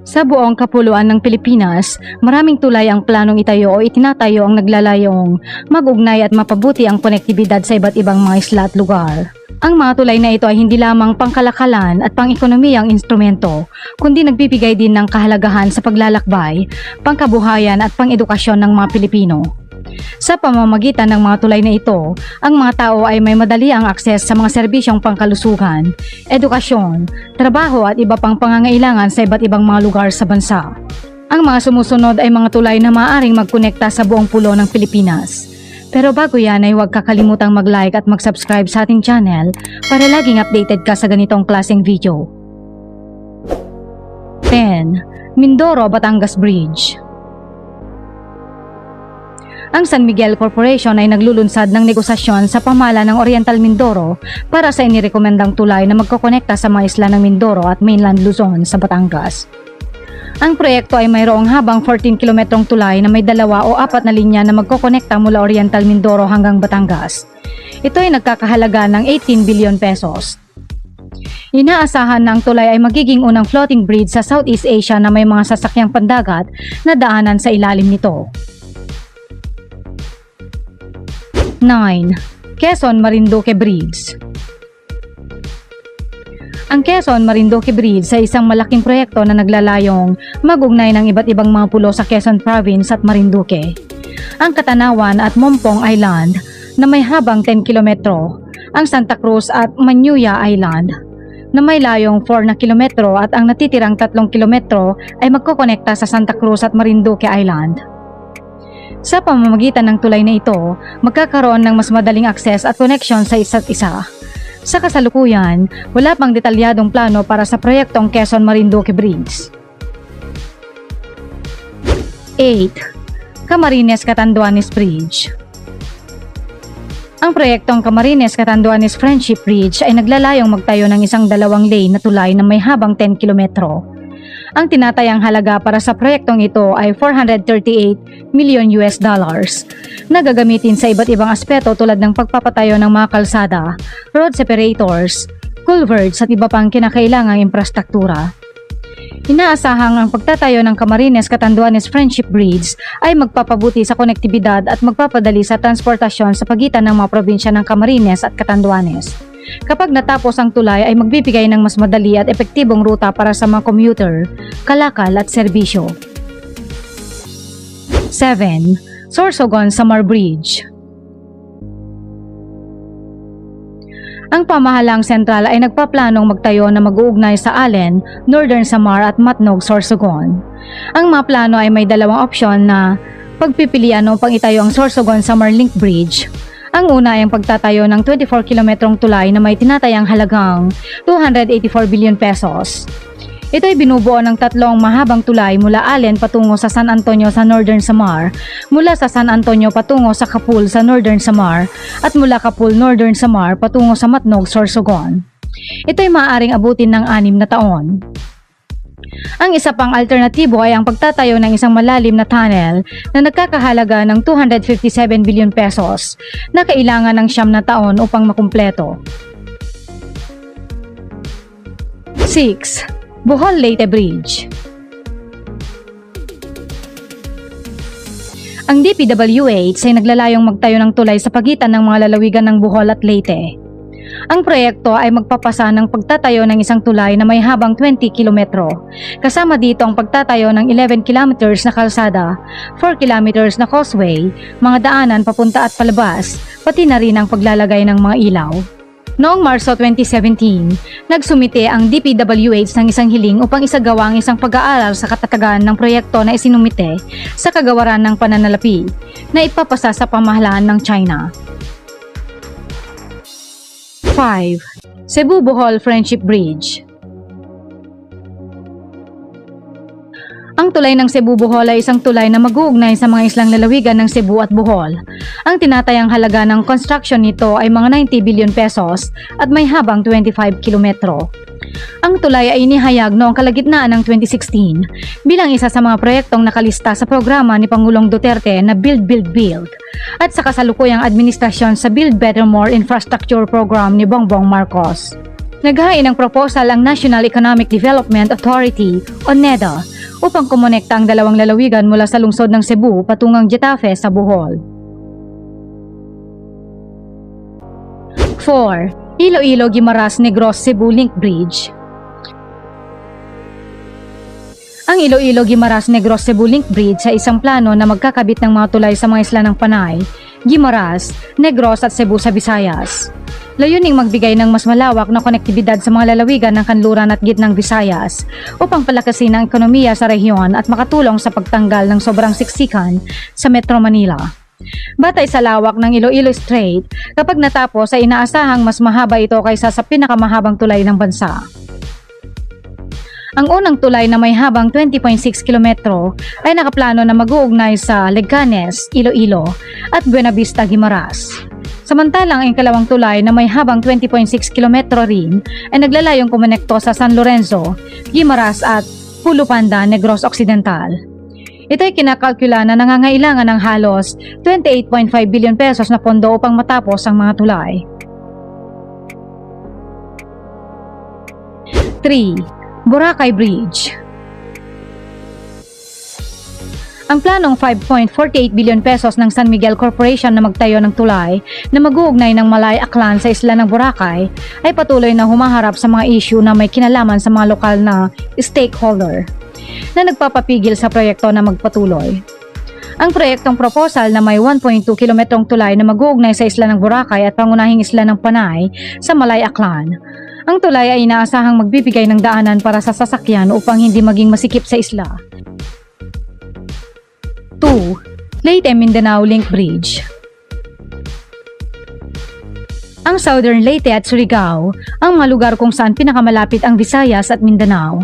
Sa buong kapuluan ng Pilipinas, maraming tulay ang planong itayo o itinatayo ang naglalayong mag-ugnay at mapabuti ang konektibidad sa iba't ibang mga isla at lugar. Ang mga tulay na ito ay hindi lamang pangkalakalan at pang-ekonomiyang instrumento, kundi nagbibigay din ng kahalagahan sa paglalakbay, pangkabuhayan at pang-edukasyon ng mga Pilipino. Sa pamamagitan ng mga tulay na ito, ang mga tao ay may madali ang akses sa mga serbisyong pangkalusugan, edukasyon, trabaho at iba pang pangangailangan sa iba't ibang mga lugar sa bansa. Ang mga sumusunod ay mga tulay na maaaring magkonekta sa buong pulo ng Pilipinas. Pero bago yan ay huwag kakalimutang mag-like at mag-subscribe sa ating channel para laging updated ka sa ganitong klaseng video. 10. Mindoro-Batangas Bridge. Ang San Miguel Corporation ay naglulunsad ng negosasyon sa pamahala ng Oriental Mindoro para sa inirekomendang tulay na magkokonekta sa mga isla ng Mindoro at mainland Luzon sa Batangas. Ang proyekto ay mayroong habang 14 kilometrong tulay na may 2 o 4 na linya na magkokonekta mula Oriental Mindoro hanggang Batangas. Ito ay nagkakahalaga ng 18 billion pesos. Inaasahan na ang tulay ay magiging unang floating bridge sa Southeast Asia na may mga sasakyang pandagat na daanan sa ilalim nito. 9. Quezon Marinduque Bridge. Ang Quezon Marinduque Bridge ay isang malaking proyekto na naglalayong mag-ugnay ng iba't ibang mga pulo sa Quezon Province at Marinduque. Ang Katanawan at Mompong Island na may habang 10 kilometro, ang Santa Cruz at Manyuya Island na may layong 4 na kilometro at ang natitirang 3 kilometro ay magkokonekta sa Santa Cruz at Marinduque Island. Sa pamamagitan ng tulay na ito, magkakaroon ng mas madaling akses at connection sa isa't isa. Sa kasalukuyan, wala pang detalyadong plano para sa proyektong Quezon Marinduque Bridge. 8. Camarines Catanduanes Bridge. Ang proyektong Camarines Catanduanes Friendship Bridge ay naglalayong magtayo ng isang 2 lane na tulay na may habang 10 kilometro. Ang tinatayang halaga para sa proyektong ito ay $438 million na gagamitin sa iba't ibang aspeto tulad ng pagpapatayo ng mga kalsada, road separators, culverts at iba pang kinakailangang infrastruktura. Inaasahang ang pagtatayo ng Camarines Catanduanes Friendship Bridge ay magpapabuti sa konektibidad at magpapadali sa transportasyon sa pagitan ng mga probinsya ng Camarines at Catanduanes. Kapag natapos ang tulay ay magbibigay ng mas madali at epektibong ruta para sa mga commuter, kalakal at serbisyo. 7. Sorsogon-Samar Bridge. Ang pamahalang sentral ay nagpaplanong magtayo na mag-uugnay sa Allen, Northern Samar at Matnog, Sorsogon. Ang mga plano ay may 2 opsyon na pagpipilian upang itayo ang Sorsogon-Samar Link Bridge. Ang una ay ang pagtatayo ng 24 kilometrong tulay na may tinatayang halagang 284 billion pesos. Ito ay binubuo ng 3 mahabang tulay mula Allen patungo sa San Antonio sa Northern Samar, mula sa San Antonio patungo sa Kapul sa Northern Samar, at mula Kapul, Northern Samar patungo sa Matnog, Sorsogon. Ito ay maaaring abutin ng 6 na taon. Ang isa pang alternatibo ay ang pagtatayo ng isang malalim na tunnel na nagkakahalaga ng 257 billion pesos na kailangan ng 9 na taon upang makumpleto. 6. Bohol-Leyte Bridge. Ang DPWH ay naglalayong magtayo ng tulay sa pagitan ng mga lalawigan ng Bohol at Leyte. Ang proyekto ay magpapasa ng pagtatayo ng isang tulay na may habang 20 kilometro. Kasama dito ang pagtatayo ng 11 kilometers na kalsada, 4 kilometers na causeway, mga daanan papunta at palabas, pati na rin ang paglalagay ng mga ilaw. Noong Marso 2017, nagsumite ang DPWH ng isang hiling upang isagawa ang isang pag-aaral sa katatagan ng proyekto na isinumite sa kagawaran ng pananalapi na ipapasa sa pamahalaan ng China. 5. Cebu-Bohol Friendship Bridge. Ang tulay ng Cebu-Bohol ay isang tulay na mag-uugnay sa mga islang lalawigan ng Cebu at Bohol. Ang tinatayang halaga ng construction nito ay mga 90 billion pesos at may habang 25 kilometro. Ang tulay ay inihayag noong kalagitnaan ng 2016 bilang isa sa mga proyektong nakalista sa programa ni Pangulong Duterte na Build, Build, Build at sa kasalukuyang administrasyon sa Build Better More Infrastructure Program ni Bongbong Marcos. Naghain ng proposal ang National Economic Development Authority o NEDA upang kumonekta ang dalawang lalawigan mula sa lungsod ng Cebu patungang Getafe sa Bohol. 4. Iloilo-Guimaras-Negros Cebu Link Bridge. Ang Iloilo-Guimaras-Negros Cebu Link Bridge ay isang plano na magkakabit ng mga tulay sa mga isla ng Panay, Guimaras, Negros at Cebu sa Visayas. Layuning magbigay ng mas malawak na konektibidad sa mga lalawigan ng kanluran at gitnang Visayas upang palakasin ang ekonomiya sa rehiyon at makatulong sa pagtanggal ng sobrang siksikan sa Metro Manila. Batay sa lawak ng Iloilo Strait, kapag natapos ay inaasahang mas mahaba ito kaysa sa pinakamahabang tulay ng bansa. Ang unang tulay na may habang 20.6 kilometro ay nakaplano na mag-uugnay sa Legcanes, Iloilo at Buenavista, Guimaras. Samantalang ang ikalawang tulay na may habang 20.6 kilometro rin ay naglalayong kumonekto sa San Lorenzo, Guimaras at Pulo Panda, Negros Occidental. Ito ay kinakalkula na nangangailangan ng halos 28.5 billion pesos na pondo upang matapos ang mga tulay. 3. Boracay Bridge. Ang planong 5.48 billion pesos ng San Miguel Corporation na magtayo ng tulay na mag-uugnay ng Malay Aklan sa isla ng Boracay ay patuloy na humaharap sa mga issue na may kinalaman sa mga lokal na stakeholder na nagpapapigil sa proyekto na magpatuloy. Ang proyektong proposal na may 1.2 kilometrong tulay na mag-uugnay sa isla ng Boracay at pangunahing isla ng Panay sa Malay Aklan. Ang tulay ay inaasahang magbibigay ng daanan para sa sasakyan upang hindi maging masikip sa isla. 2. Leyte-Mindanao Link Bridge. Ang Southern Leyte at Surigao, ang mga lugar kung saan pinakamalapit ang Visayas at Mindanao.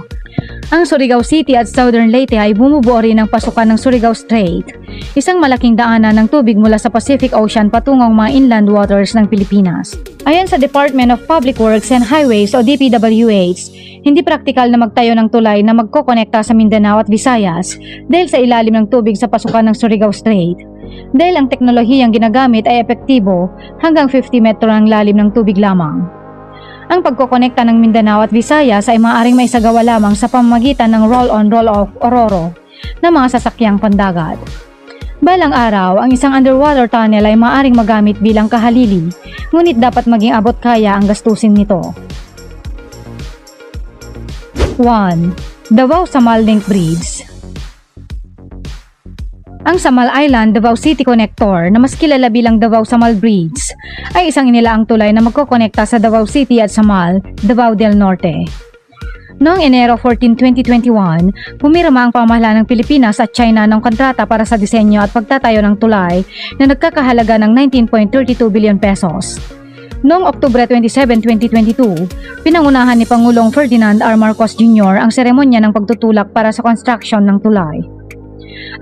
Ang Surigao City at Southern Leyte ay bumubuo rin ng pasukan ng Surigao Strait, isang malaking daanan ng tubig mula sa Pacific Ocean patungong mga inland waters ng Pilipinas. Ayon sa Department of Public Works and Highways o DPWH, hindi praktikal na magtayo ng tulay na magkokonekta sa Mindanao at Visayas dahil sa ilalim ng tubig sa pasukan ng Surigao Strait. Dahil ang teknolohiyang ginagamit ay epektibo hanggang 50 metro ng lalim ng tubig lamang. Ang pagkokonekta ng Mindanao at Visayas ay maaaring maisagawa lamang sa pamamagitan ng roll-on roll-off o RORO ng mga sasakyang pandagat. Balang araw, ang isang underwater tunnel ay maaaring magamit bilang kahalili, ngunit dapat maging abot kaya ang gastusin nito. 1. Davao-Samal Link Bridge. Ang Samal Island Davao City Connector na mas kilala bilang Davao-Samal Bridge ay isang inilaang tulay na magkokonekta sa Davao City at Samal, Davao del Norte. Noong Enero 14, 2021, pumirma ang pamahalaan ng Pilipinas at China ng kontrata para sa disenyo at pagtatayo ng tulay na nagkakahalaga ng 19.32 billion pesos. Noong Oktubre 27, 2022, pinangunahan ni Pangulong Ferdinand R. Marcos Jr. ang seremonya ng pagtutulak para sa construction ng tulay.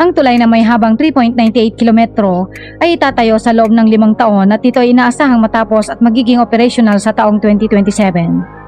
Ang tulay na may habang 3.98 kilometro ay itatayo sa loob ng 5 taon at ito ay inaasahang matapos at magiging operational sa taong 2027.